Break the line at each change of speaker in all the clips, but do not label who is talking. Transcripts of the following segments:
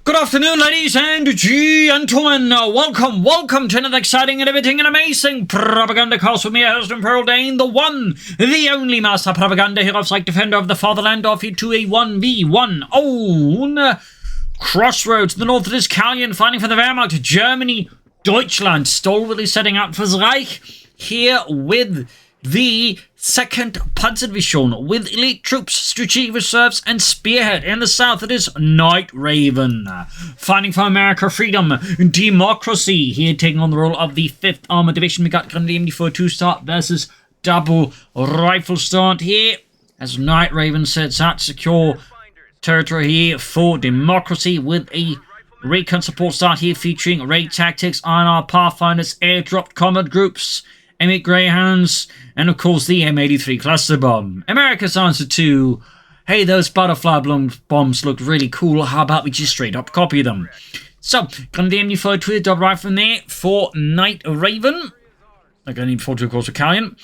Good afternoon, ladies and gentlemen. Welcome to another exciting and everything and amazing Propagandacast with me, host and Pearl Dane, the one, the only master propaganda hero, like defender of the fatherland, off you to a 1v1 own Crossroads. The north is Calyon, fighting for the Wehrmacht. Germany, Deutschland, stalwartly setting out for the Reich. Here with the 2nd Panzerdivision with elite troops, strategic reserves, and spearhead. In the south, it is Night Raven, fighting for America, freedom, democracy. Here, taking on the role of the 5th Armored Division. We got currently MD4 2-start versus double rifle start here, as Night Raven sets out to secure territory here for democracy with a Recon support start here featuring raid tactics, INR Pathfinders, airdropped combat groups, M8 Greyhounds, and of course the M83 cluster bomb. America's answer to, hey, those butterfly bombs look really cool, how about we just straight up copy them? So, gonna the MD4 to the double rifle from there for Night Raven. They're gonna need 4 of course for Calyon.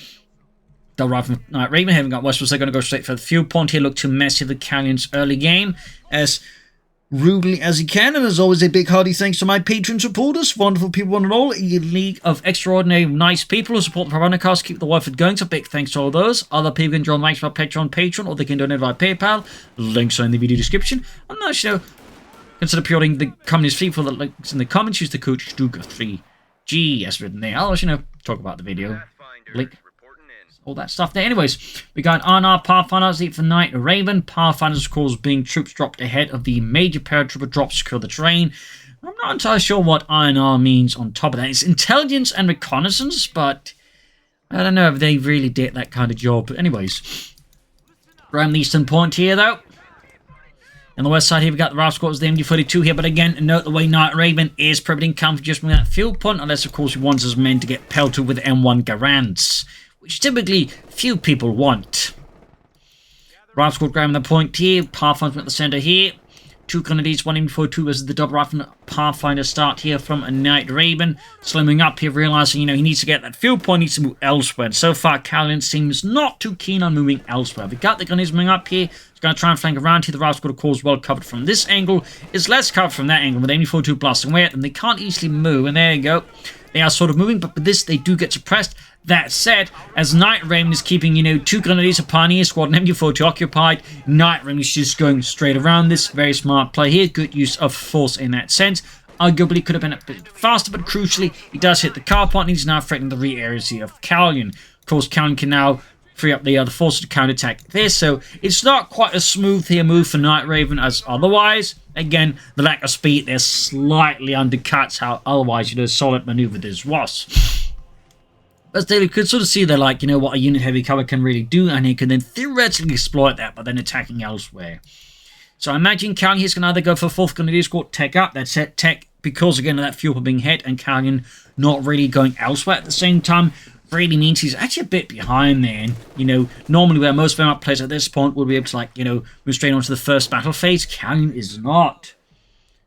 Double rifle from Night Raven, haven't got Westwards, they're gonna go straight for the fuel point here, look to mess with the Calyon's early game as rudely as he can, and as always a big hearty thanks to my patron supporters, wonderful people one and all, a league of extraordinary nice people who support the Propagandacast, keep the Wi-Fi going, so big thanks to all those. Other people can join the by Patreon, or they can donate via PayPal, links are in the video description. And nice, consider pre-ordering the company's fee for the links in the comments, use the code STUGA3G as written there. I'll talk about the video link, all that stuff there. Anyways, we got INR Pathfinders for Night Raven. Pathfinders, of course, being troops dropped ahead of the major paratrooper drops to secure the terrain. I'm not entirely sure what INR means on top of that. It's intelligence and reconnaissance, but I don't know if they really did that kind of job. But anyways, around the eastern point here, though. On the west side here, we got the RAF squads, the MD42 here, but again, note the way Night Raven is prohibiting counter just with that field point, unless, of course, he wants his men to get pelted with M1 Garands, which typically few people want. RAF squad grabbing the point here, Pathfinder at the center here. 2 Grenadiers, 1 MD42 as the double rifle Pathfinder start here from a Night Raven. Slimming up here, realizing, he needs to get that field point, needs to move elsewhere. And so far, Calyon seems not too keen on moving elsewhere. We got the Grenadiers moving up here. He's going to try and flank around here. The RAF squad, of course, well covered from this angle. Is less covered from that angle with MD42 blasting away at them. They can't easily move, and there you go. They are sort of moving, but with this, they do get suppressed. That said, as Night Raven is keeping, 2 Grenadiers, a Pioneer Squad, and MD42 occupied, Night Raven is just going straight around this. Very smart play here. Good use of force in that sense. Arguably could have been a bit faster, but crucially, he does hit the car point, and he's now threatening the rear areas here of Calyon. Of course, Calyon can now free up the other forces to counterattack this, so it's not quite a smooth here move for Night Raven as otherwise. Again, the lack of speed there slightly undercuts how otherwise, solid maneuver this was. But still, you could sort of see there, what a unit heavy cover can really do, and he can then theoretically exploit that, but then attacking elsewhere. So I imagine Calyon here's going to either go for 4th Grenadier Squad, tech up, that's it, tech, because again of that fuel being hit, and Calyon not really going elsewhere at the same time, really means he's actually a bit behind there. Normally where most Wehrmacht players at this point would be able to, move straight on to the first battle phase, Calyon is not.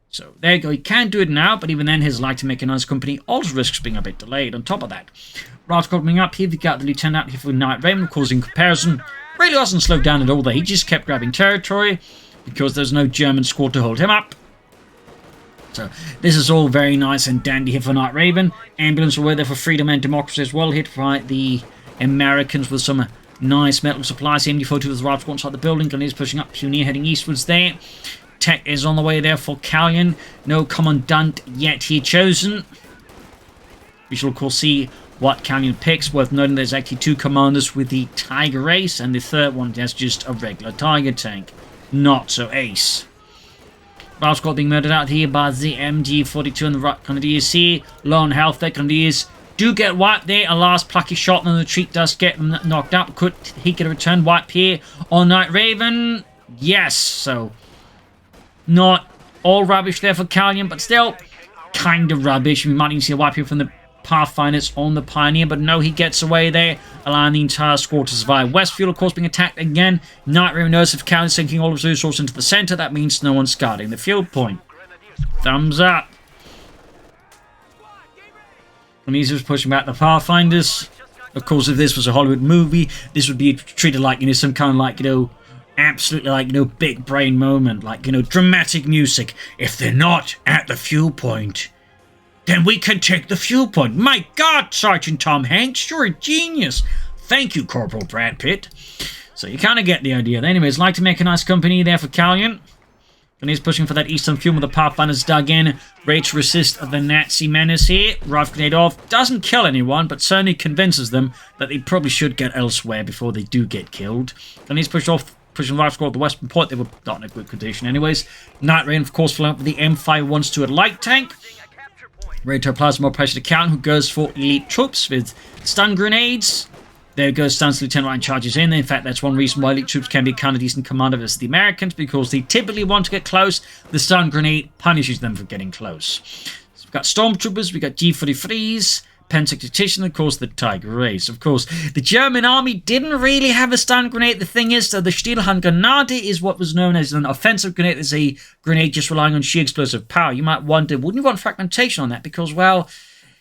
So there you go, he can do it now, but even then his light to mechanized company also risks being a bit delayed on top of that. RAF coming up here, we got the Lieutenant here for Night Raven, of course in comparison, really wasn't slowed down at all there, he just kept grabbing territory, because there's no German squad to hold him up. So this is all very nice and dandy here for Night Raven. Ambulance away there for freedom and democracy as well, hit by the Americans with some nice medical supplies. MD42 with the RAF squad inside the building, Grenadiers pushing up, Pioneer heading eastwards there. Tech is on the way there for Calyon. No commandant yet here chosen. We shall of course see what Calyon picks. Worth noting there's actually 2 commanders with the Tiger race, and the third one has just a regular Tiger tank. Not so ace. RAF squad being murdered out here by the MG42 and the Grenadiers here. Low on health there, Grenadiers do get wiped there. A last plucky shot and the retreat does get them knocked out. Could he get a return wipe here on Night Raven? Yes, so not all rubbish there for Calyon, but still kind of rubbish. We might even see a wipe here from the Pathfinders on the Pioneer, but no, he gets away there, allowing the entire squad to survive. Westfield, of course, being attacked again. Night Raven knows if Calyon sinking all of his resources into the center, that means no one's guarding the field point. Thumbs up. Grenadiers was pushing back the Pathfinders. Of course, if this was a Hollywood movie, this would be treated like, some kind of absolutely like, big brain moment, like, dramatic music. If they're not at the fuel point, then we can take the fuel point. My God, Sergeant Tom Hanks, you're a genius. Thank you, Corporal Brad Pitt. So you kind of get the idea. Anyways, like to make a nice company there for Calyon. And he's pushing for that eastern fuel with the Pathfinders dug in. Ready to resist the Nazi menace here. Rife grenade off. Doesn't kill anyone, but certainly convinces them that they probably should get elsewhere before they do get killed. And he's pushed off, pushing Rife squad at the western point. They were not in a good condition anyways. Night Rain, of course, following up with the M5 Stuart light tank. Ready to apply some more pressure to Calyon, who goes for elite troops with stun grenades. There goes Stan's Lieutenant Ryan charges in. In fact, that's one reason why elite troops can be kind of decent commander versus the Americans, because they typically want to get close. The stun grenade punishes them for getting close. So we've got Stormtroopers, we've got G43s, Pensic Attrition, of course, the Tiger Race. Of course, the German army didn't really have a stun grenade. The thing is, so the Stielhandgranate is what was known as an offensive grenade. It's a grenade just relying on sheer explosive power. You might wonder, wouldn't you want fragmentation on that? Because, well,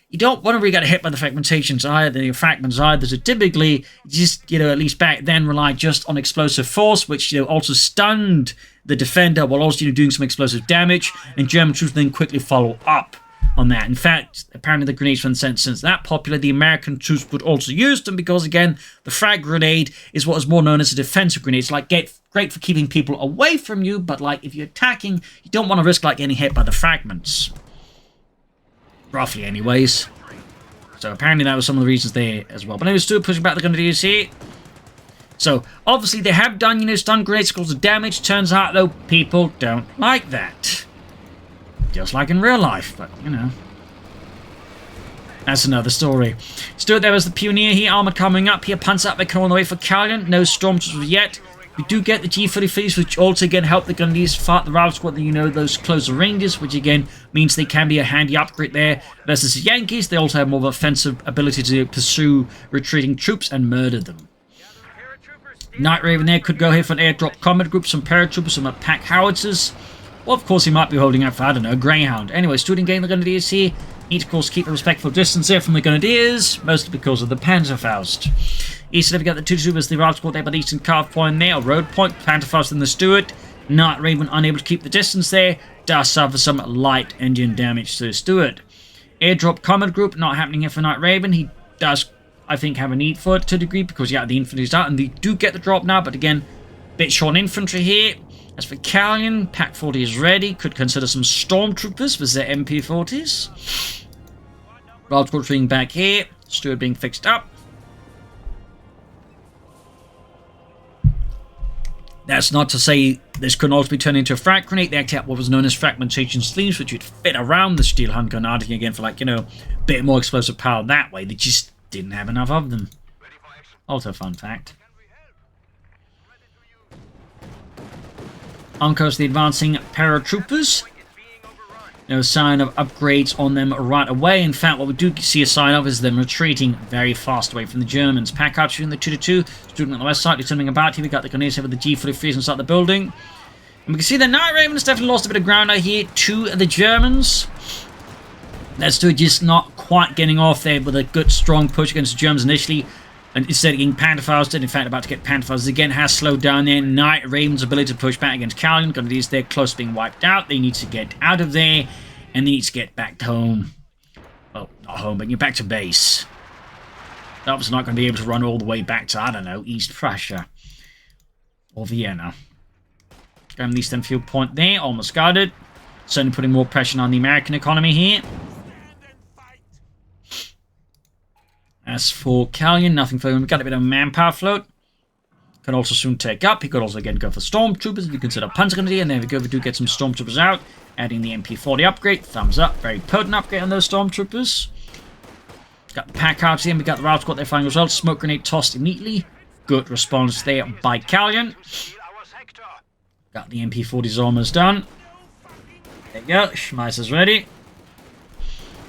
you don't want to really get hit by the fragmentations either, the fragments either. So typically, just, at least back then, rely just on explosive force, which, also stunned the defender while also, doing some explosive damage. And German troops then quickly follow up on that. In fact, apparently the grenades weren't since that popular, the American troops would also use them because, again, the frag grenade is what is more known as a defensive grenade. It's like great for keeping people away from you, but like if you're attacking, you don't want to risk like getting hit by the fragments. Roughly, anyways. So apparently that was some of the reasons there as well. But anyway, still pushing back the grenadiers here. So obviously they have done, stun grenades cause the damage. Turns out though, people don't like that. Just like in real life, but that's another story. Still there was the Pioneer here, armored coming up here. Punts up, they're on the way for Calyon. No Stormtroopers yet. We do get the G33s, which also again help the Grenadiers fight the Rife squad, those closer ranges, which again means they can be a handy upgrade there. Versus the Yankees, they also have more of an offensive ability to pursue retreating troops and murder them. Night Raven there could go here for an airdrop combat group, some paratroopers, some pack howitzers. Well, of course, he might be holding out for, I don't know, Greyhound. Anyway, student game the Grenadiers here. Need to, of course, keep a respectful distance there from the Grenadiers, mostly because of the Panzerfaust. Eastern, we got the two troopers, the Rife squad there by the eastern carve point there, or road point. Panzerfaust and the Stuart. Night Raven unable to keep the distance there. Does suffer some light engine damage to the Stuart. Airdrop combat group, not happening here for Night Raven. He does, I think, have a need for it to a degree, because, yeah, the infantry's out, and they do get the drop now, but again, bit short on infantry here. As for Calyon, Pack 40 is ready. Could consider some Stormtroopers with their MP40s. Rife squad being back here. Stuart being fixed up. That's not to say this could also be turned into a frag grenade. They actually have what was known as fragmentation sleeves, which would fit around the steel handgranate again for, like, a bit more explosive power that way. They just didn't have enough of them. Also a fun fact. On coast, the advancing paratroopers. No sign of upgrades on them right away. In fact, what we do see a sign of is them retreating very fast away from the Germans. Pack out shooting the 2-2. Student on the west side, turning about here. We got the Grenadiers here with the G43s inside the building. And we can see the Night Raven has definitely lost a bit of ground out here to the Germans. That's still just not quite getting off there with a good strong push against the Germans initially. And instead of getting Panzerfausted, in fact, about to get Panzerfausted again, has slowed down there. Night Raven's ability to push back against Calyon. Grenadiers there close to being wiped out. They need to get out of there, and they need to get back to home. Well, not home, but you're back to base. That was not going to be able to run all the way back to, I don't know, East Prussia. Or Vienna. Going the eastern field point there, almost guarded. Certainly putting more pressure on the American economy here. As for Calyon, nothing for him. We've got a bit of manpower float. Can also soon take up. He could also again go for Stormtroopers if you consider Panzer Grenadier. And there we go. We do get some Stormtroopers out. Adding the MP40 upgrade. Thumbs up. Very potent upgrade on those Stormtroopers. Got the pack out here. We got the Rife squad there firing results. Smoke grenade tossed immediately. Good response there by Calyon. Got the MP40s almost done. There you go. Schmeisser's ready.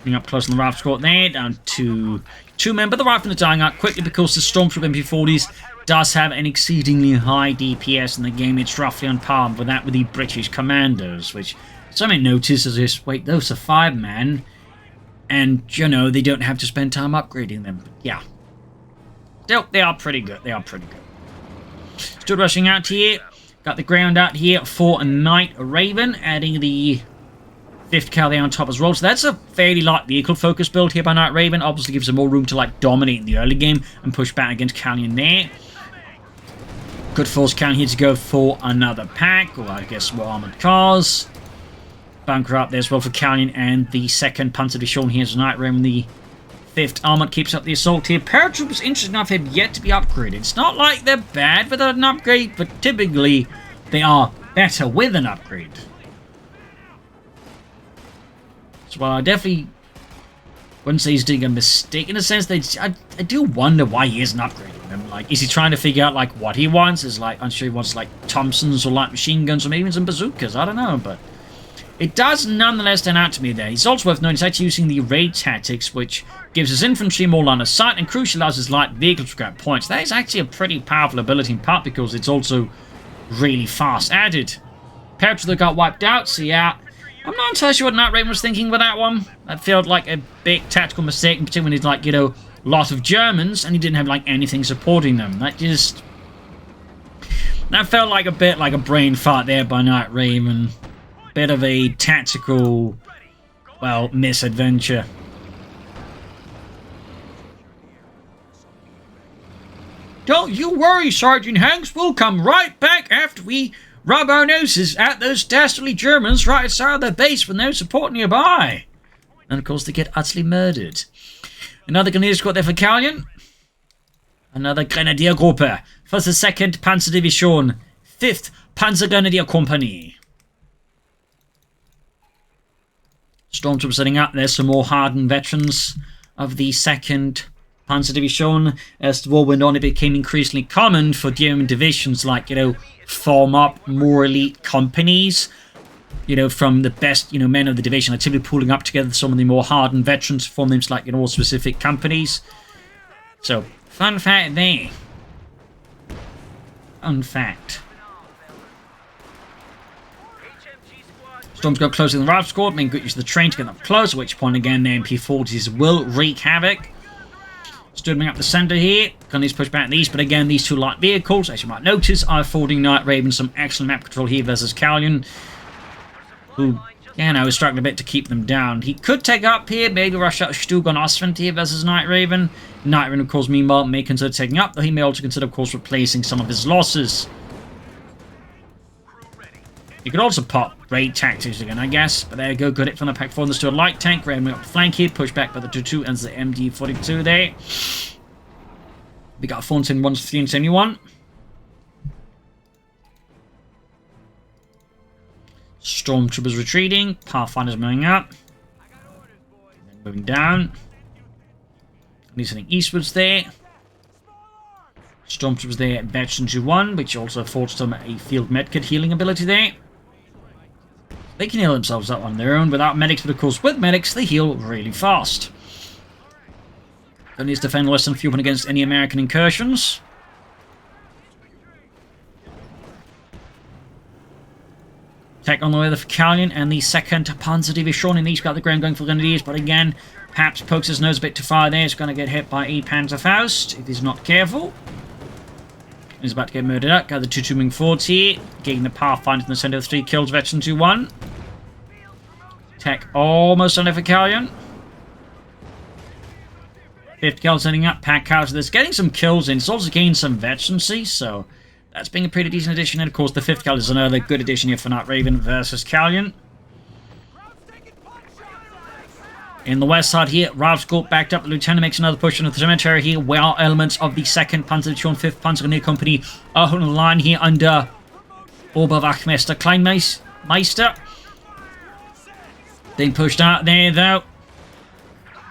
Bring up close on the Rife squad there. Down to 2 men. But the Riflemen are dying out quickly because the Stormtrooper MP40s does have an exceedingly high DPS in the game. It's roughly on par with that with the British Commandos, which something notices is, wait, those are 5-man, and, they don't have to spend time upgrading them. But yeah. Still, they are pretty good. They are pretty good. Still rushing out here. Got the ground out here for Night Raven, adding the 5th Calyon on top as well. So that's a fairly light vehicle focus build here by Night Raven. Obviously gives them more room to like dominate in the early game and push back against Calyon there. Could force Calyon here to go for another pack, or I guess more armored cars. Bunker up there as well for Calyon, and the 2nd Panzer Division here is Night Raven. The 5th Armored keeps up the assault here. Paratroopers, interesting enough, have yet to be upgraded. It's not like they're bad without an upgrade, but typically they are better with an upgrade. So while I definitely wouldn't say he's doing a mistake in a sense, I do wonder why he isn't upgrading them. Like, is he trying to figure out like what he wants? Is like, I'm sure he wants like Thompsons or light machine guns or maybe even some bazookas. I don't know, but it does nonetheless stand out to me there. He's also worth noting he's actually using the raid tactics, which gives his infantry more line of sight and crucially allows his light vehicles to grab points. That is actually a pretty powerful ability, in part because it's also really fast added. Paratroopers that got wiped out, so yeah, I'm not entirely sure what Night Raven was thinking with that one. That felt like a big tactical mistake, in particular when he's like, you know, a lot of Germans and he didn't have like anything supporting them. That felt like a bit like a brain fart there by Night Raven. Bit of a tactical, well, misadventure. Don't you worry, Sergeant Hanks. We'll come right back after we rub our noses at those dastardly Germans right outside their base with no support nearby. And of course they get utterly murdered. Another Grenadier squad there for Calyon. Another Grenadier Gruppe for the 2nd Panzer Division, 5th Panzer Grenadier Company. Stormtroopers setting up. There's some more hardened veterans of the 2nd Panzer Division. As the war went on, it became increasingly common for German divisions like, you know, form up more elite companies, you know, from the best, you know, men of the division, like typically pulling up together some of the more hardened veterans to form them like, you know, specific companies. So, fun fact there. Fun fact. Storms go closer than the Ralph squad, making good use of the train to get up close, at which point again the MP40s will wreak havoc. Stooding up the centre here. Gonna push back these, but again, these two light vehicles, as you might notice, are affording Night Raven some excellent map control here versus Calyon, who, yeah, now is struggling a bit to keep them down. He could take up here, maybe rush out Stug on Osvent here versus Night Raven. Night Raven, of course, meanwhile, may consider taking up, though he may also consider, of course, replacing some of his losses. You could also pop raid tactics again, I guess. But there you go, got it from the pack 4. There's to a light tank, ramming up the flank here, push back by the 2-2 and the MD-42 there. We got 471, 371. Stormtroopers retreating, Pathfinders moving up. And then moving down. He's heading eastwards there. Stormtroopers there at Veteran 2-1, which also affords them a field medkit healing ability there. They can heal themselves up on their own without medics, but of course with medics they heal really fast. Don't need to defend less than a few against any American incursions. Tech on the way for Calyon and the 2nd Panzer Division, and he's got the ground going for Grenadiers, but again, perhaps pokes his nose a bit too far there. He's going to get hit by a Panzerfaust if he's not careful. He's about to get murdered up. Got the 2-2 moving forwards here. Getting the Pathfinder in the center of 3 kills. Veteran 2-1. Tech almost on there for Calyon. 5th kill setting up. Pack out. There's getting some kills in. It's also gained some veterancy, so that's been a pretty decent addition. And of course, the 5th kill is another good addition here for Night Raven versus Calyon. In the west side here, Ralph's got backed up. The Lieutenant makes another push into the cemetery here, where elements of the 2nd Panzer Division 5th Panzer Grenadier Company are on the line here under Oberwachtmeister Kleinmeister. Being pushed out there, though.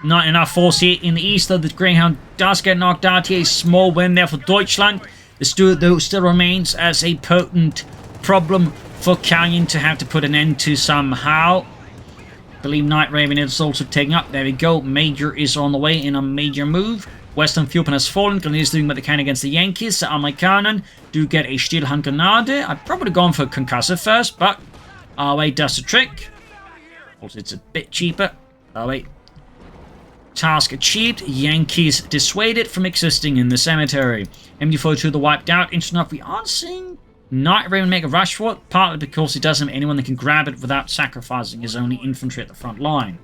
Not enough force here in the east, though. The Greyhound does get knocked out here. A small win there for Deutschland. The Stuart, though, still remains as a potent problem for Calyon to have to put an end to somehow. I believe Night Raven is also taking up. There we go. Major is on the way in a major move. Western Fuelpan has fallen. Grenadiers doing what they can against the Yankees. The Amerikanen do get a Stillhandgranate. I'd probably gone for Concussive first, but our way does the trick. Also, it's a bit cheaper. Our way. Task achieved. Yankees dissuaded from existing in the cemetery. MD-42 the wiped out. Interesting enough, we aren't seeing Night Raven make a rush for it, partly because he doesn't have anyone that can grab it without sacrificing his only infantry at the front line.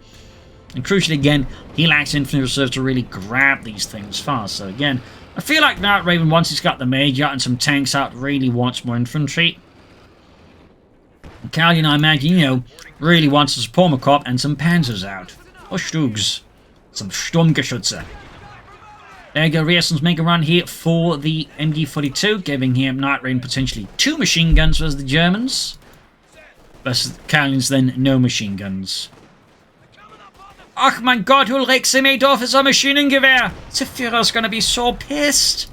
And crucially again, he lacks infantry reserves to really grab these things fast. So again, I feel like Night Raven, once he's got the Major and some tanks out, really wants more infantry. And Calyon, I imagine, you know, really wants his Pommerkopf and some Panzers out. Or Stugs. Some Sturmgeschütze. There you go, Riesen's make a run here for the MG42, giving him Night Raven potentially 2 machine guns versus the Germans. Versus Calyon's then no machine guns. Ach mein Gott, Ulrich Semedorf is a Maschinengewehr! The Führer's gonna be so pissed!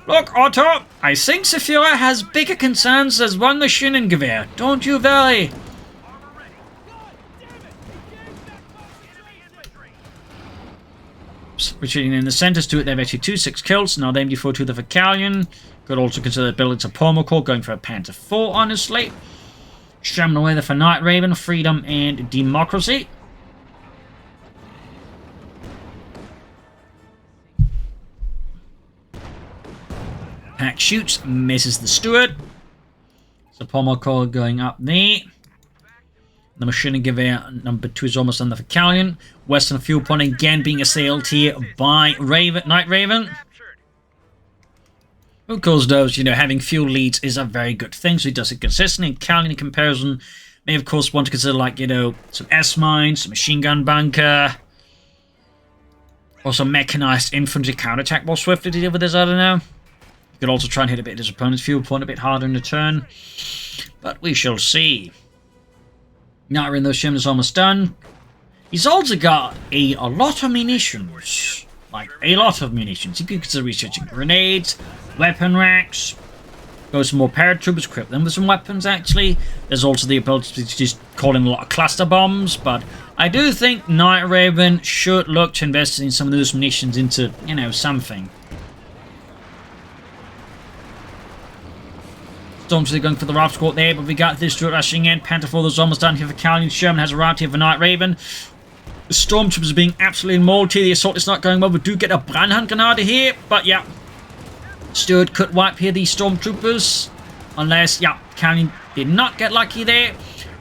Look, Otto, I think the Führer has bigger concerns as one Maschinengewehr. Don't you worry. Retreating in the centers to it, they've actually 2-6 kills. Now the MG42 there for Calyon. Could also consider the ability to Pommerkopf, going for a Panther 4, honestly. Sherman away there for Night Raven, Freedom and Democracy. Pack shoots, misses the Steward. So Pommerkopf going up there. The Maschinengewehr number 2 is almost done there for Calyon. Western fuel point again being assailed here by Night Raven. Of course, those, you know, having fuel leads is a very good thing, so he does it consistently. And Calyon, in comparison, may of course want to consider, like, you know, some S-mines, some machine gun bunker, or some mechanized infantry counterattack more swiftly to deal with this, I don't know. You could also try and hit a bit of his opponent's fuel point a bit harder in the turn, but we shall see. Night Raven, though, Sherman is almost done. He's also got a lot of munitions. Like, a lot of munitions. You could consider researching grenades, weapon racks, go some more paratroopers, equip them with some weapons, actually. There's also the ability to just call in a lot of cluster bombs, but I do think Night Raven should look to invest in some of those munitions into, you know, something. Stormtrooper going for the Rough Squad there, but we got this Stuart rushing in. Panther 4 is almost done here for Calyon. Sherman has arrived here for Night Raven. The Stormtroopers are being absolutely mauled here. The assault is not going well. We do get a Brandhandgranate here, but yeah. Stuart could wipe here the Stormtroopers. Unless, yeah, Calyon did not get lucky there.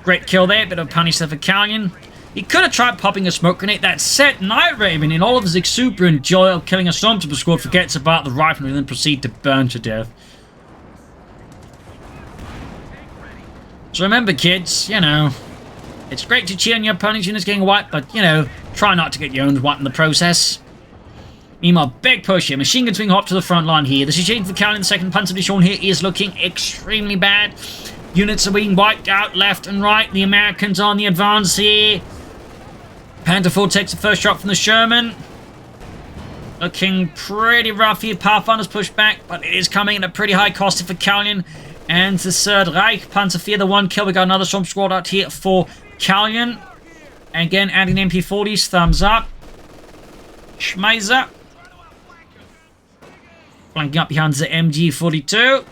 Great kill there. Bit of punish there for Calyon. He could have tried popping a smoke grenade. That said, Night Raven, in all of his exuberant joy of killing a Stormtrooper squad, forgets about the rifle and then proceed to burn to death. So remember, kids, you know, it's great to cheer on your opponent's units getting wiped, but, you know, try not to get your own wiped in the process. Meanwhile, big push here. Machine guns being hopped to the front line here. The situation for Calyon, the second Panzer Division here, is looking extremely bad. Units are being wiped out left and right. The Americans are on the advance here. Panther 4 takes the first shot from the Sherman. Looking pretty rough here. Pathfinder's pushed back, but it is coming at a pretty high cost for Calyon. And the Third Reich, Panzer 4, the 1 kill. We got another Storm Squad out here for Calyon. Again, adding MP40s, thumbs up. Schmeiser. Flanking up behind the MG42.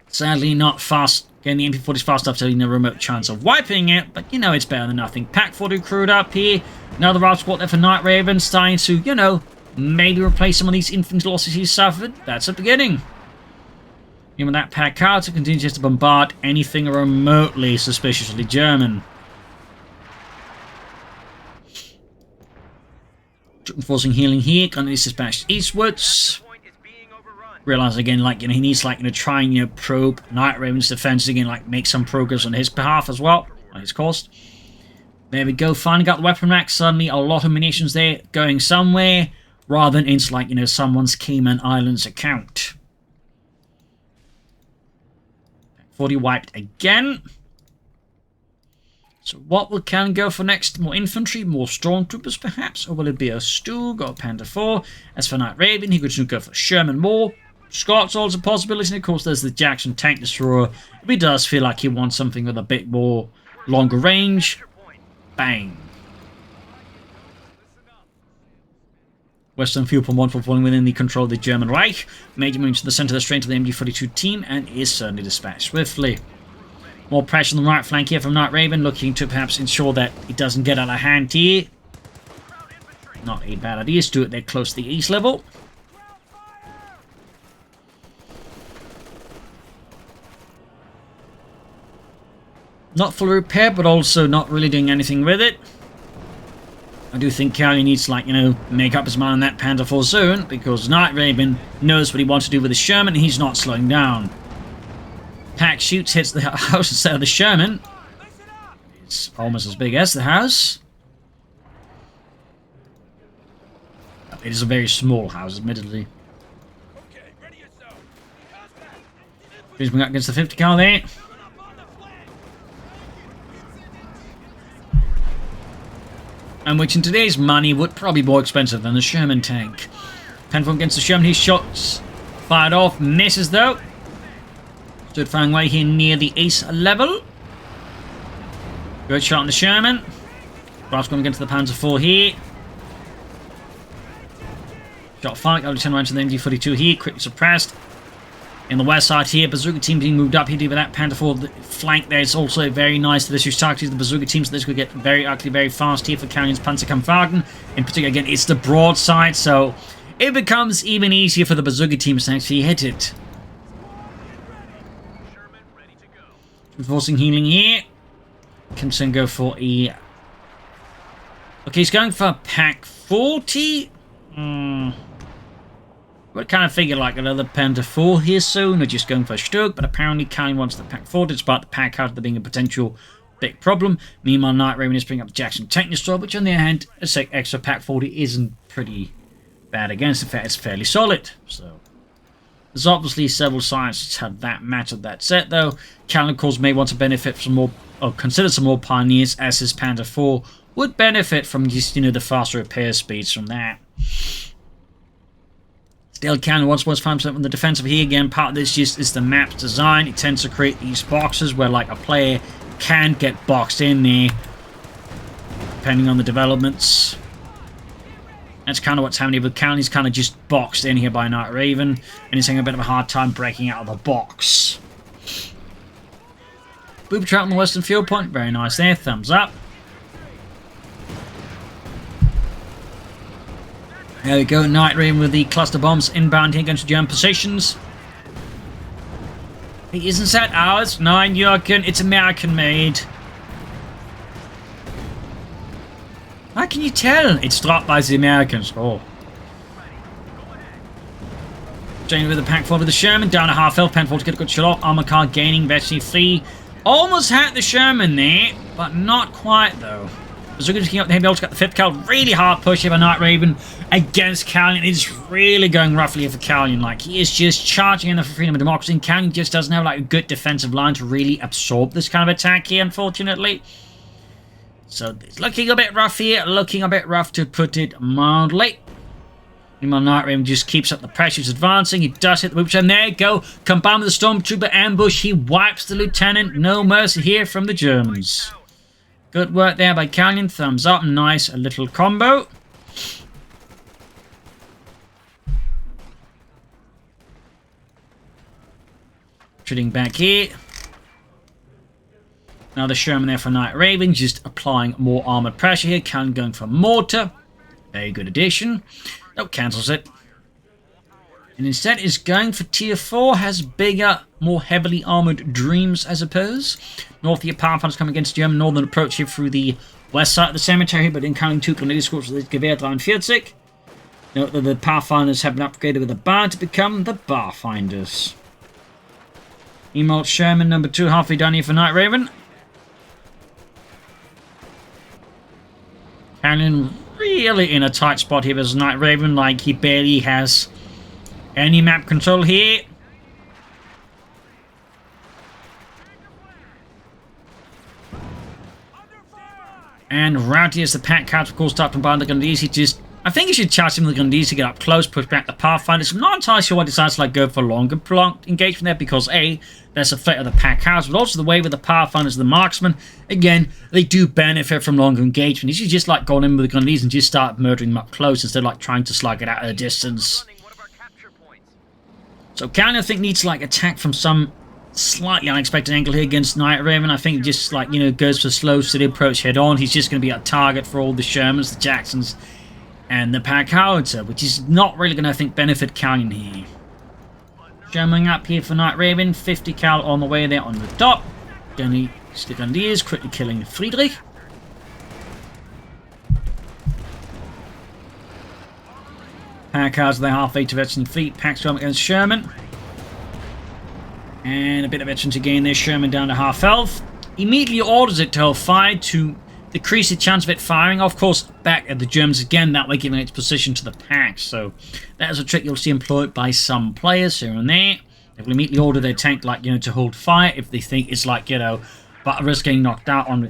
Sadly, not fast. Again, the MP40's fast enough to have a remote chance of wiping it, but, you know, it's better than nothing. Pack 40 crewed up here. Another Route Squad there for Night Raven, starting to, you know, maybe replace some of these infantry losses he's suffered. That's at the beginning. Even that Pack Carter continues to bombard anything remotely suspiciously German. Enforcing healing here, currently dispatched eastwards. Realize again, like, you know, he needs, like, you know, try and, you know, probe Night Raven's defense again, like, make some progress on his behalf as well, on his cost. There we go, finally got the weapon rack. Suddenly a lot of munitions there going somewhere, rather than into, like, you know, someone's Cayman Islands account. 40 wiped again. So what will Calyon go for next? More infantry, more stormtroopers perhaps? Or will it be a Stug or Panther 4? As for Night Raven, he could soon go for Sherman more. Scott's also a possibility, and of course there's the Jackson Tank Destroyer. If he does feel like he wants something with a bit more longer range, bang. Western fuel point 1 for falling within the control of the German Reich. Major moves to the center of the strength of the MG42 team and is certainly dispatched swiftly. More pressure on the right flank here from Night Raven, looking to perhaps ensure that it doesn't get out of hand here. Not a bad idea to do it there close to the east level. Not full repair, but also not really doing anything with it. I do think Calyon needs to, like, you know, make up his mind on that Panther 4 soon, because Night Raven knows what he wants to do with the Sherman, and he's not slowing down. Pack shoots, hits the house instead of the Sherman. It's almost as big as the house. It is a very small house, admittedly. Please bring up against the 50 cal there. And which in today's money would probably be more expensive than the Sherman tank. Penfold against the Sherman, his shots fired off, misses though. Stood firing away here near the ace level. Good shot on the Sherman. Brass going against the Panzer 4 here. Shot fired, got to turn around to the MG42 here, quickly suppressed. In the west side here, Bazooka team being moved up here with that Panther 4 flank there. It's also very nice to this who's targeting the Bazooka team, so this could get actually very fast here for Calyon's Panzerkampfwagen. In particular, again, it's the broadside, so it becomes even easier for the Bazooka teams to actually hit it. Forcing healing here. Can soon go for a... Okay, he's going for pack 40. Would kind of figure like another Panther 4 here soon, or just going for a Stug, but apparently Calyon wants the pack 4, despite the pack out there being a potential big problem. Meanwhile, Night Raven is bringing up the Jackson Technosaur, which on the other hand, a extra pack 40 isn't pretty bad against. In fact, it's fairly solid. So there's obviously several scientists have that match of that set, though. Calyon, of course, may want to benefit from more, or consider some more pioneers, as his Panther 4 would benefit from just, you know, the faster repair speeds from that. Still, Calyon wants 5% on the defensive here. Again, part of this just is the map's design. It tends to create these boxes where, like, a player can get boxed in there, depending on the developments. That's kind of what's happening with Calyon. He's kind of just boxed in here by Night Raven, and he's having a bit of a hard time breaking out of the box. Booby trap on the western field point. Very nice there. Thumbs up. There we go, Night Raven with the cluster bombs inbound here against the German positions. It isn't that ours? No, Jurgen, it's American made. How can you tell? It's dropped by the Americans. Oh. Jane with the pack 4 with the Sherman, down a half health, Penfold to get a good shot off. Armor car gaining, Betsy 3. Almost had the Sherman there, but not quite though. Bazooka just up the heavy got the 5th cal. Really hard push here by Night Raven against Calyon. It's really going roughly here for Calyon. Like, he is just charging in for freedom and democracy. And Calyon just doesn't have like a good defensive line to really absorb this kind of attack here, unfortunately. So it's looking a bit rough here. Looking a bit rough, to put it mildly. Meanwhile, Night Raven just keeps up the pressure. He's advancing. He does hit the whoops, and there you go. Combined with the Stormtrooper ambush, he wipes the Lieutenant. No mercy here from the Germans. Good work there by Calyon. Thumbs up. Nice a little combo. Shooting back here. Another Sherman there for Night Raven. Just applying more armored pressure here. Calyon going for mortar. Very good addition. Oh, cancels it. And instead is going for tier 4. Has bigger, more heavily armored dreams, I suppose. North here, Pathfinders coming against German northern approach here through the west side of the cemetery, but encountering 2 Grenadier Squads with the Gewehr 43. Note that the Pathfinders have been upgraded with a bar to become the Barfinders. Meanwhile, Sherman number 2 halfway down here for Night Raven. Calyon really in a tight spot here as Night Raven, like he barely has any map control here. And Rowdy as the pack cards, of course, start from behind the Grenadiers. He just, I think he should charge him with the Grenadiers to get up close, push back the Pathfinders. I'm not entirely sure why he decides to like go for longer prolonged engagement there, because A, there's a threat of the pack cards, but also the way with the Pathfinders and the marksmen, again, they do benefit from longer engagement. He should just like go in with the Grenadiers and just start murdering them up close instead of like trying to slug it out at a distance. So Calyon, I think, needs to like attack from some slightly unexpected angle here against Night Raven. I think he just like, you know, goes for slow, steady approach head on. He's just going to be a target for all the Shermans, the Jacksons, and the pack howitzer, which is not really going to, I think, benefit Calyon here. Sherman up here for Night Raven, 50 cal on the way there on the top. Going to Sticklandiers quickly killing Friedrich. Packers of the halfway to veteran fleet. Packs from against Sherman. And a bit of veterans again there. Sherman down to half health. Immediately orders it to hold fire to decrease the chance of it firing. Of course, back at the Germans again, that way giving its position to the packs. So that is a trick you'll see employed by some players here and there. They will immediately order their tank, like, to hold fire if they think it's like, but risk getting knocked out on,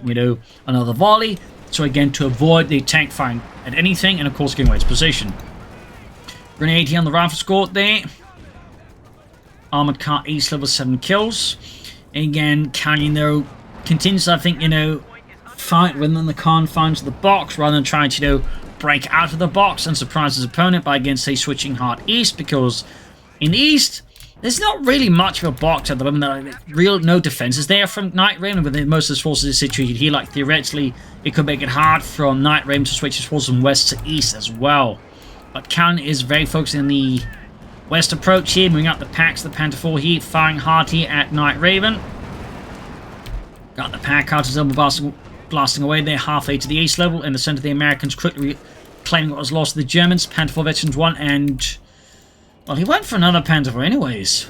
another volley. So again, to avoid the tank firing at anything, and of course giving away its position. Grenade here on the rifle squad there. Armored car East level 7 kills. Again, Calyon though continues, I think, fight within the confines of the box rather than trying to, break out of the box and surprise his opponent by again, say, switching hard east, because in the east, there's not really much of a box at the moment. No defenses there from Night Raven, with most of his forces situated here. Like, theoretically, it could make it hard from Night Raven to switch his forces from west to east as well. But Calyon is very focused in the west approach here, moving up the packs, the Panther 4 here, firing hard here at Night Raven. Got the pack carters blasting away there, halfway to the east level. In the center, the Americans quickly claiming what was lost to the Germans. Panther 4 veterans 1, and well, he went for another Panther 4 anyways.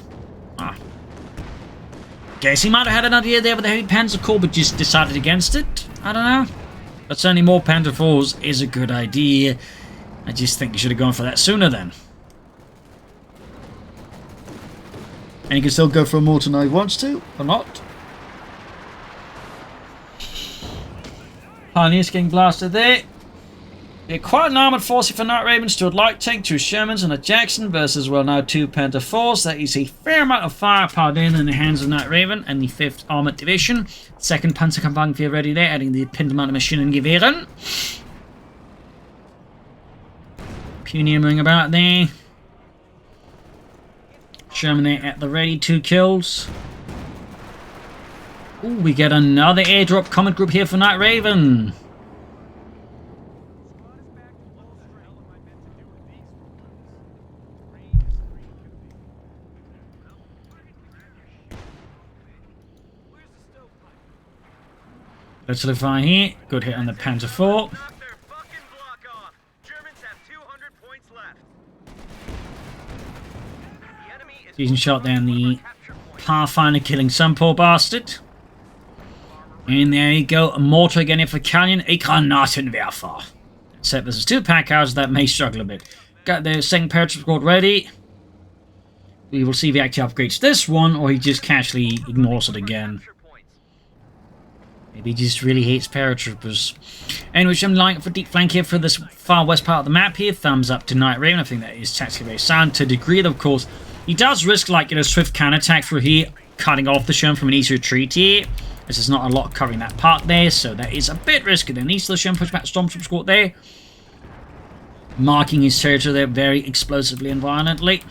Guess he might have had an idea there with the heavy Panzer Corps, but just decided against it. I don't know. But certainly more Panther 4s is a good idea. I just think he should have gone for that sooner then. And he can still go for more tonight if he wants to, or not. Pioneers getting blasted there. Yeah, quite an armoured force for Night Raven. Stood light tank, 2 Shermans and a Jackson versus, well, now 2 Panther 4s. That is a fair amount of firepower then in the hands of Night Raven and the 5th Armoured Division. 2nd Panzerkampfwaffe ready there, adding the pinned amount of Maschinengewehren. Pioneer moving about there. Sherman there at the ready, 2 kills. Ooh, we get another airdrop comet group here for Night Raven. Let's solidify here. Good hit on the Panther 4. Decent shot there on the Pathfinder, killing some poor bastard. And there you go, a mortar again here for Calyon, a Granatenwerfer. Except there's 2 pack houses that may struggle a bit. Got the 2nd paratroop squad ready. We will see if he actually upgrades this one, or he just casually ignores it again. Maybe he just really hates paratroopers. Anyway, I'm lining for deep flank here for this far west part of the map here. Thumbs up to Night Raven. I think that is tactically very sound to a degree, of course. He does risk, like, swift counterattack through here, cutting off the Sherman from an easy retreat here. There's not a lot covering that part there, so that is a bit risky. Then east of the Sherman push back Stormtroop squad there. Marking his territory there very explosively and violently.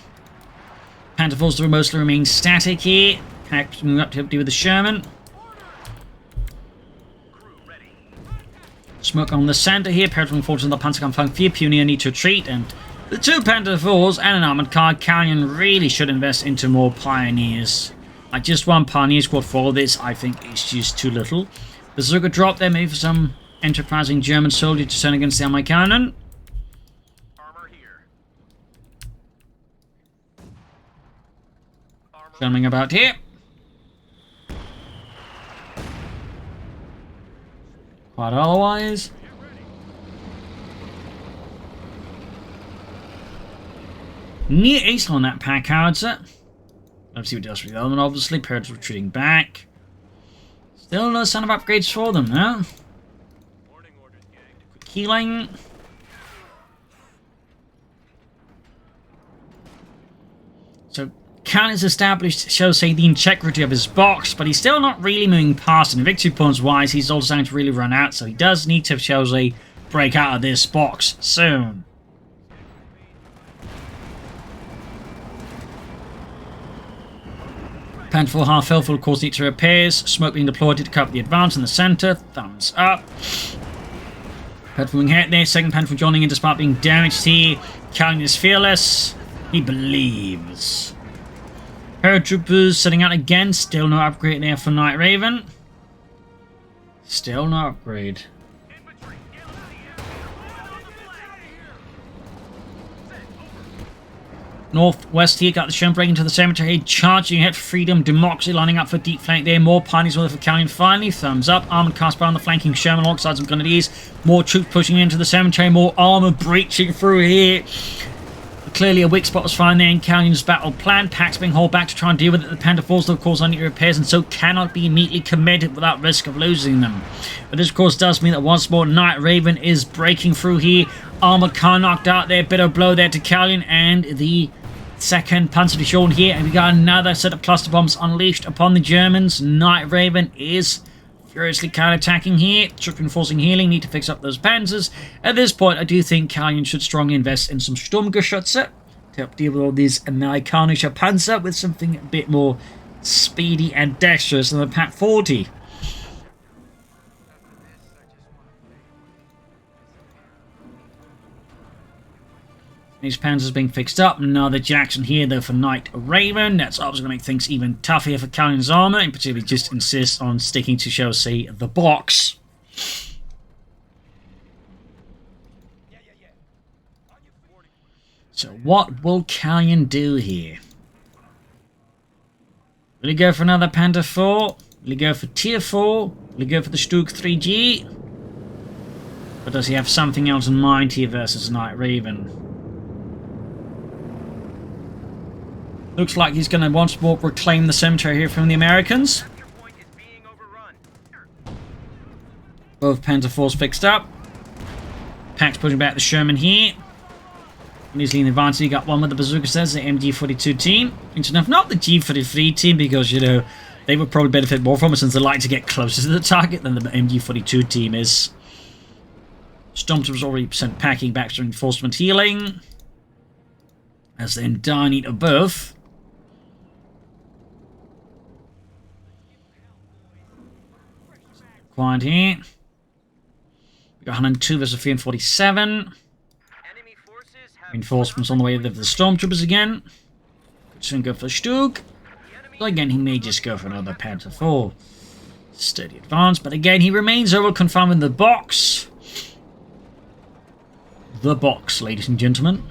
Panther 4s mostly remain static here. Packs moving up to deal with the Sherman. Smoke on the center here. Paratroop forces in the Panzerkampfwaffe. Pioneer need to retreat, and the 2 Panther 4s and an armored car. Calyon really should invest into more pioneers. Like, just 1 pioneer squad for all this, I think, is just too little. Berserker drop there, maybe for some enterprising German soldier to turn against the Allied cannon. Filming about here. Quite otherwise. Near ace on that pack howitzer. Let's see what it does for the other one, obviously. Pirates retreating back. Still no sign of upgrades for them, no? Quick healing. So, Calyon is established, shows, say, the integrity of his box, but he's still not really moving past it. And victory points wise, he's also starting to really run out, so he does need to, show, say, break out of this box soon. Panther 4 half health will of course need to repairs. Smoke being deployed to cover the advance in the center. Thumbs up. Panther 4 hit there. 2nd Panther joining in despite being damaged here. Calyon is fearless. He believes. Paratroopers setting out again. Still no upgrade there for Night Raven. Still no upgrade. Northwest here, got the Sherman breaking into the cemetery, charging ahead for freedom, democracy lining up for deep flank there, more pioneers with it for Calyon finally, thumbs up, armoured cast on the flanking Sherman alongside some grenadiers, more troops pushing into the cemetery, more armour breaching through here. Clearly a weak spot was found there in Calyon's battle plan, packs being hauled back to try and deal with it, the Panther Force of course under repairs and so cannot be immediately committed without risk of losing them. But this of course does mean that once more Night Raven is breaking through here, armoured car knocked out there, bit of blow there to Calyon and the second Panzerdivision here, and we got another set of cluster bombs unleashed upon the Germans. Night Raven is furiously counter-attacking here. Troops reinforcing healing, need to fix up those panzers. At this point, I do think Calyon should strongly invest in some Sturmgeschütze to help deal with all these Amerikanische Panzer with something a bit more speedy and dexterous than the Pat 40. These panzers being fixed up. Another Jackson here, though, for Night Raven. That's obviously going to make things even tougher for Calyon's armor, and particularly just insist on sticking to, shall we say, the box. So what will Calyon do here? Will he go for another Panther 4? Will he go for Tier 4? Will he go for the Stug 3G? Or does he have something else in mind here versus Night Raven? Looks like he's going to once more reclaim the cemetery here from the Americans. Both Panther Force fixed up. Pack's pushing back the Sherman here. Easily in advance, you got one with the bazooka says the MG42 team. Interesting enough, not the G43 team because, you know, they would probably benefit more from it since they like to get closer to the target than the MG42 team is. Stormtroopers already sent packing back to reinforcement healing. As then dying above. Quiet here. We got 102 versus 347. Reinforcements on the way to the Stormtroopers again. Could soon go for Stug. But again, he may just go for another Panther 4. Steady advance, but again, he remains over confined in the box. The box, ladies and gentlemen.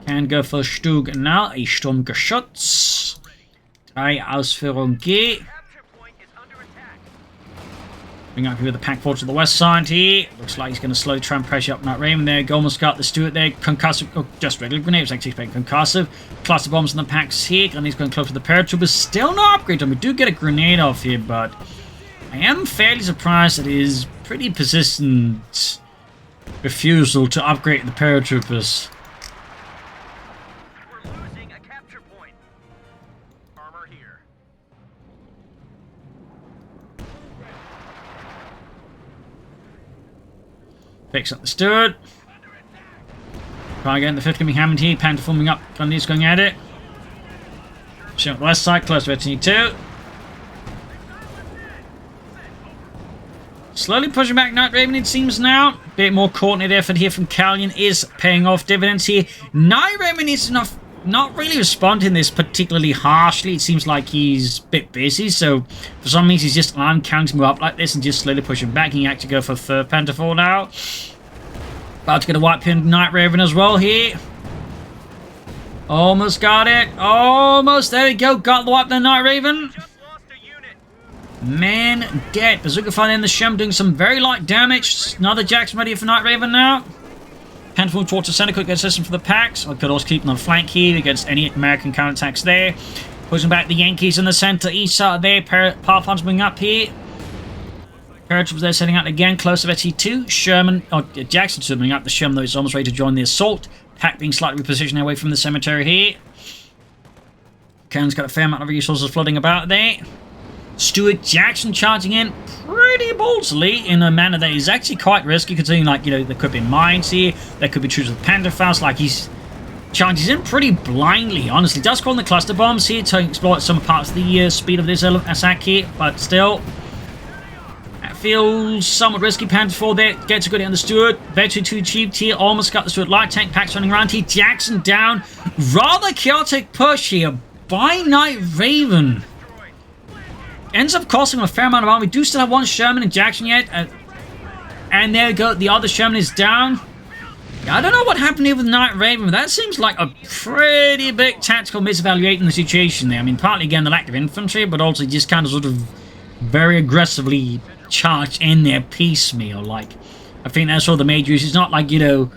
Can go for Stug now. A Sturmgeschütz. 3 Ausführung G. Bring up here with the pack forward to the west side here. Looks like he's going to slowly try and pressure up Night Raven there. Almost got the Stuart there. Concussive. Oh, just regular grenades. Actually expecting concussive. Cluster bombs in the packs here. And he's going close to the paratroopers. Still no upgrade. And we do get a grenade off here, but I am fairly surprised at his pretty persistent refusal to upgrade the paratroopers.
We're losing a capture point. Armor here.
Picks up the Stuart. Try again, the 5th can be hammered here. Panther forming up. Grenadiers going at it. Shot the west side, close to T2. Slowly pushing back Night Raven, it seems now. Bit more coordinated effort here from Calyon is paying off dividends here. Night Raven is not really responding this particularly harshly. It seems like he's a bit busy, so for some reason he's just counting him up like this and just slowly pushing back. He can actually go for 3rd Panther 4 now. About to get a white pin Night Raven as well here. Almost got it. Almost. There we go. Got the wipe there, Night Raven. Man dead. Bazooka fire in the Shem doing some very light damage. Another Jackson ready for Night Raven now. Panther towards the center, quick get system for the packs. I could also keep them on flank here against any American counterattacks there. Pushing back the Yankees in the center, east side there. Pathfinder's moving up here. Paratroopers there setting out again, close to T2. Sherman, Jackson moving up. The Sherman though is almost ready to join the assault. Pack being slightly repositioned away from the cemetery here. Cannon's got a fair amount of resources floating about there. Stuart Jackson charging in pretty ballsily in a manner that is actually quite risky, considering, like, you know, there could be mines here, there could be troops with Panther Faust. Like, he's charges in pretty blindly, honestly. Does call in the cluster bombs here to exploit some parts of the speed of this attack here, but still, that feels somewhat risky. Panther 4 there gets a good hit on the Stuart. Veteran 2 achieved here, almost got the Stuart light tank packs running around here. Jackson down, rather chaotic push here by Night Raven. ends up costing him a fair amount of armor. We do still have one Sherman in Jackson yet. And there we go. The other Sherman is down. I don't know what happened here with Night Raven, but that seems like a pretty big tactical misevaluating the situation there. I mean, partly again the lack of infantry, but also just kind of sort of very aggressively charged in there piecemeal. Like, I think that's all the major issue. It's not like, you know,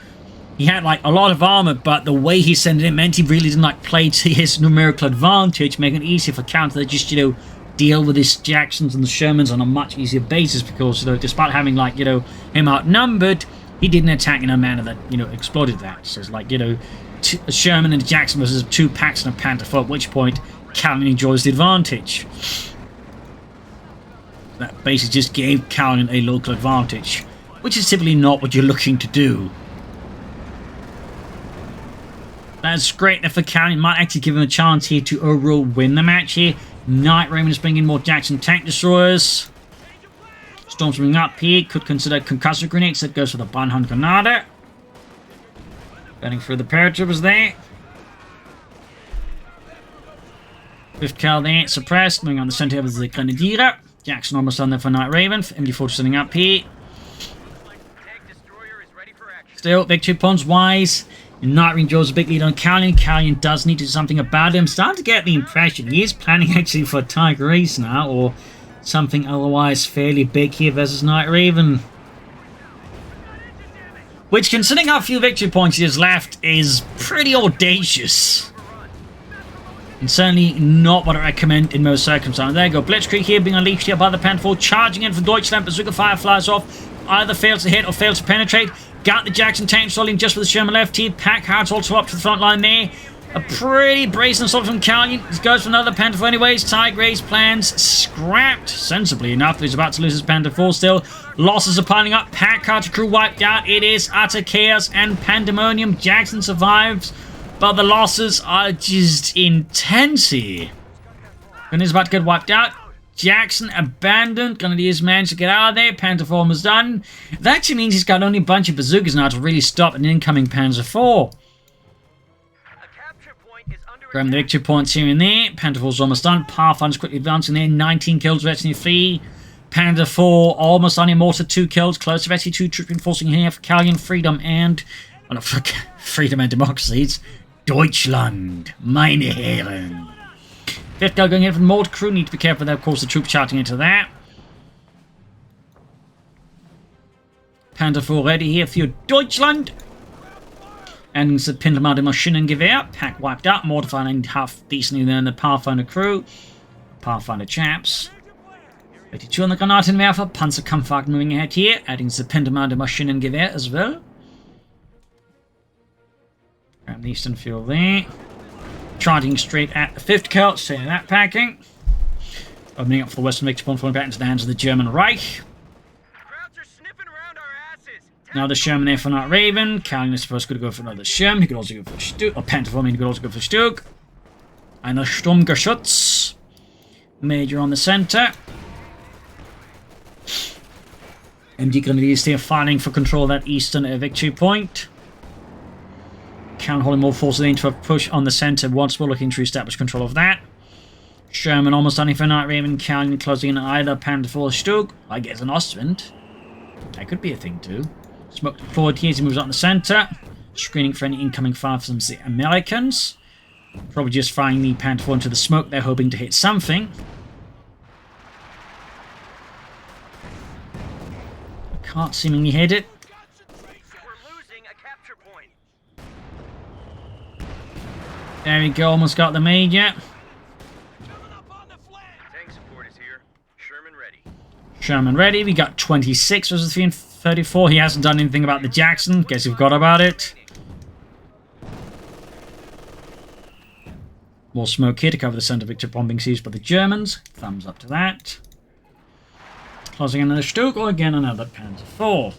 he had like a lot of armor, but the way he sent it in meant he really didn't like play to his numerical advantage, making it easier for counter to just, you know, deal with his Jacksons and the Shermans on a much easier basis because, you know, despite having like, you know, him outnumbered, he didn't attack in a manner that, you know, exploited that. So it's like, you know, a Sherman and a Jackson versus 2 packs and a Panther 4, at which point Calyon enjoys the advantage. That basically just gave Calyon a local advantage, which is typically not what you're looking to do. That's great there for Calyon. Might actually give him a chance here to overall win the match here. Night Raven is bringing more Jackson tank destroyers. Storm's bringing up here. Could consider concussive grenades. That goes for the Banhan Granada. Getting through the paratroopers there. 5th Cal there, suppressed. Moving on the center of the Grenadier. Jackson almost done there for Night Raven. MD4 setting up here. Still, victory points wise. Night Raven draws a big lead on Calyon. Calyon does need to do something about it. I'm starting to get the impression he is planning actually for a Tiger Ace now, or something otherwise fairly big here versus Night Raven. Which, considering how few victory points he has left, is pretty audacious. And certainly not what I recommend in most circumstances. There you go. Blitzkrieg here being unleashed here by the Panther 4, charging in for Deutschland. Bazooka fire flies off. Either fails to hit or fails to penetrate. Got the Jackson tank stalling just with the Sherman left here. Pack Hearts also up to the front line there. A pretty brazen assault from Calyon. This goes for another Panther 4 anyways. Tiger Ace plans scrapped. Sensibly enough, he's about to lose his Panther 4 still. Losses are piling up. Pack Hearts crew wiped out. It is utter chaos and pandemonium. Jackson survives, but the losses are just intense here. And he's about to get wiped out. Jackson abandoned. Grenadiers managed to get out of there. Panther 4 was done. That actually means he's got only a bunch of bazookas now to really stop an incoming Panzer 4. Grab the victory points here and there. Panther 4's almost done. Pathfinder's quickly advancing there. 19 kills, Retinue 3. Panther 4 almost on Immortal 2 kills. Close to Retinue 2. Troop reinforcing here for Calyon. Freedom and... well, not for freedom and democracies. Deutschland. Meine Herren. 5th guy going in for the mortar crew. Need to be careful there. Of course, the troops charging into that. Panther 4 ready here for Deutschland. And the Pintermounted Maschinengewehr. Pack wiped out. Mortifying half decently there in the Pathfinder crew. Pathfinder chaps. 32 on the Granatenwerfer. Panzerkampfwagen moving ahead here. Adding the Pintermounted Maschinengewehr as well. Grab the Eastern Field there. Charging straight at the 5th Cal. Staying that packing. Opening up for the Western Victory Point, falling back into the hands of the German Reich. Now the Sherman there for Night Raven. Calyon is supposed to go for another Sherman. He could also go for Stug. Or Panther 4, he could also go for Stug. And a Sturmgeschütz. Major on the center. MD Grenadiers there fighting for control of that eastern victory point. Calyon holding more forces into a push on the center once more, looking to establish control of that. Sherman almost done it for Night Raven. Calyon closing in either Panther 4 or Stug. I guess an Ostwind. That could be a thing too. Smoke forward here as he moves on the center. Screening for any incoming fire from the Americans. Probably just firing the Panther 4 into the smoke. They're hoping to hit something. Can't seemingly hit it.
We're losing a capture point.
There we go. Almost got the major.
Tank support is here. Sherman ready.
Sherman ready. We got 26 versus 334. He hasn't done anything about the Jackson. Guess he forgot about it. More smoke here to cover the center victory bombing seized by the Germans. Thumbs up to that. Closing another Stug, or again another Panzer 4.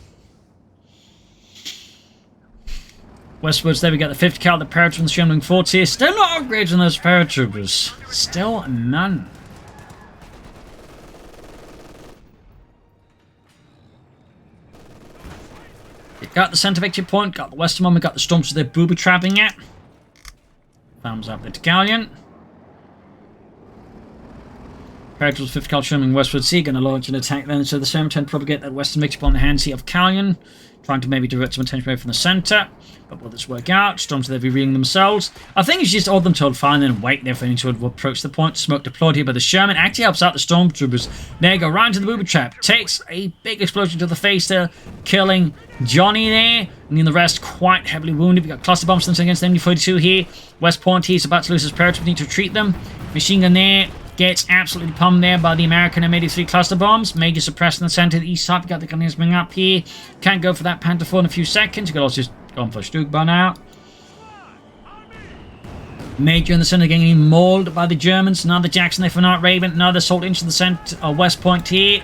Westwards, there we got the 5th Cal, the paratroopers and the Sherman forts here. Still not upgrades on those paratroopers. Still none. Got the center victory point, got the western one, we got the Storms with their booby trapping it. Thumbs up there to Calyon. Predators 5th Cal Sherman Westward Sea going to launch an attack then. So the Sherman tend to propagate that western mix upon the hand sea of Calyon, trying to maybe divert some attention away from the center. But will this work out? Storms will be reading themselves. I think it's just all them to hold fire and then wait there for any to approach the point. Smoke deployed here by the Sherman actually helps out the stormtroopers. There go right into the booby trap. Takes a big explosion to the face there, killing Johnny there. And then the rest quite heavily wounded. We got cluster bombs against the MD-42 here. West Point he's about to lose his parachute. We need to retreat them. Machine gun there. Gets absolutely pumped there by the American M83 cluster bombs. Major suppressed in the center of the east side. We got the gunners coming up here. Can't go for that Panther 4 in a few seconds. You could also just go for Stug by now. Major in the center getting mauled by the Germans. Another Jackson there for Night Raven. Another assault into the center West Point here.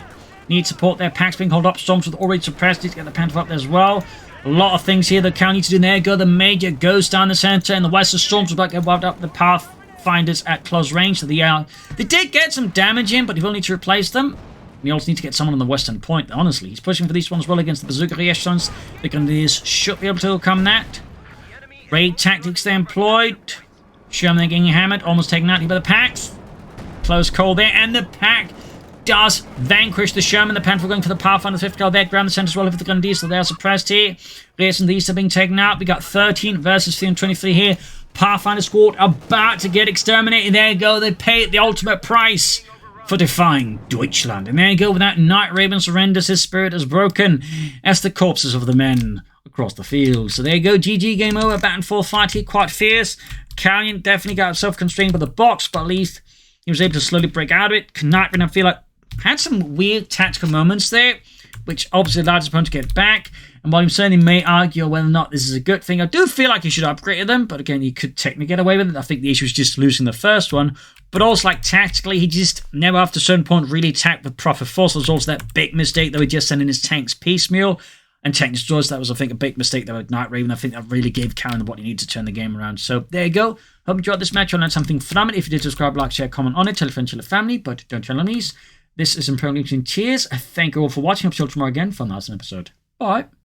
Need support there. Packs being held up. Storms with already suppressed. Need to get the Panther up there as well. A lot of things here the Cal needs to do. There go the Major. Goes down the center. And the Western Storms will about to get wiped up the path. Finders at close range. So they did get some damage in, but he will need to replace them. We also need to get someone on the western point, honestly. He's pushing for these ones well against the bazooka echelons. The Grenadiers should be able to overcome that. Raid tactics they employed. Sherman getting hammered, almost taken out here by the Packs. Close call there, and the Pack does vanquish the Sherman. The Panther going for the Pathfinder 5th Cal back ground the center as well with the Grenadiers, so they are suppressed here. Rears and these are being taken out. We got 13 versus 323 here. Pathfinder squad about to get exterminated. There you go. They pay the ultimate price for defying Deutschland. And there you go. With that, Night Raven surrenders. His spirit is broken as the corpses of the men across the field. So there you go. GG, game over. Back and forth fight here. Quite fierce. Calyon definitely got himself constrained by the box, but at least he was able to slowly break out of it. Night Raven, I feel like, had some weird tactical moments there, which obviously allowed his opponent to get back. And while he certainly may argue whether or not this is a good thing, I do feel like he should have upgraded them. But again, he could technically get away with it. I think the issue was just losing the first one. But also, like, tactically, he just never, after a certain point, really attacked with proper force. There was also that big mistake that he just sent in his tanks piecemeal. And tank destroyers, that was, I think, a big mistake there with Night Raven. I think that really gave Calyon what he needed to turn the game around. So, there you go. Hope you enjoyed this match. You'll learn something from it. If you did, subscribe, like, share, comment on it. Tell a friend, tell a family. But don't tell enemies. This is Imperial Cheers. Thank you all for watching. I'll see you tomorrow again for another episode. Bye.